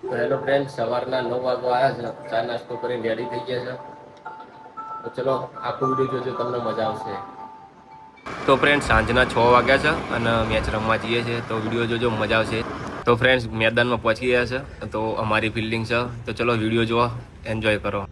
તો hello friend, સવારના 9 વાગવા આવ્યા છે. ચા નાસ્તો કરીને રેડી થઈ ગયા છે. તો ચલો આખો વિડીયો જોજો, તમને મજા આવશે. તો ફ્રેન્ડ, સાંજના 6 વાગ્યા છે અને મેચ રમવા જઈએ છીએ. તો વિડીયો જોજો, મજા આવશે. તો ફ્રેન્ડ્સ, મેદાનમાં પહોંચી ગયા છે. તો અમારી ફિલ્ડિંગ છે. તો ચલો વિડીયો જોવા, એન્જોય કરો.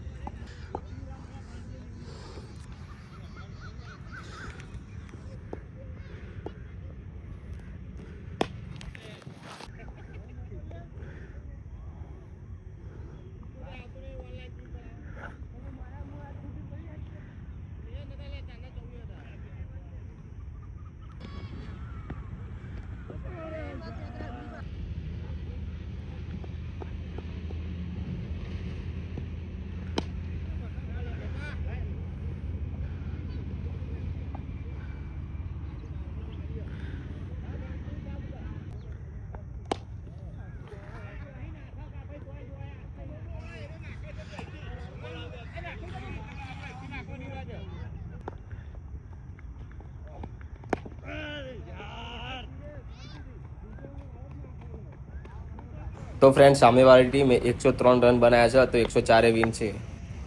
તો ફ્રેન્ડ, સામેવાળી ટીમે 103 રન બનાવ્યા છે. તો 104 વિન છે.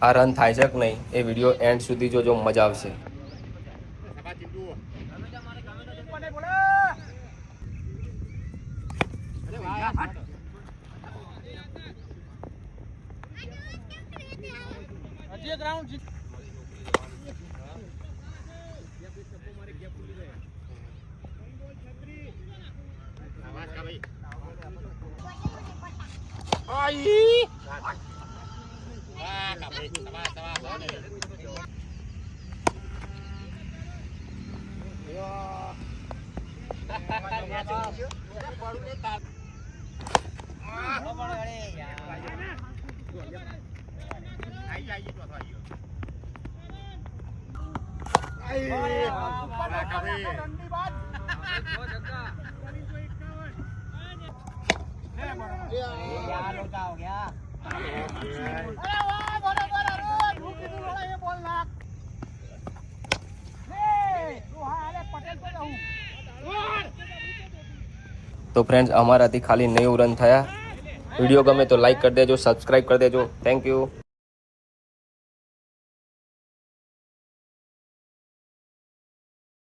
આ રન થાય છે કે નહીં એ વિડીયો એન્ડ સુધી જોજો, મજા આવશે. તો ફ્રેન્ડ્સ, અમારાથી ખાલી 9 રન થયા. વિડીયો ગમે તો લાઈક કરી દેજો, સબસ્ક્રાઈબ કરી દેજો. Thank you.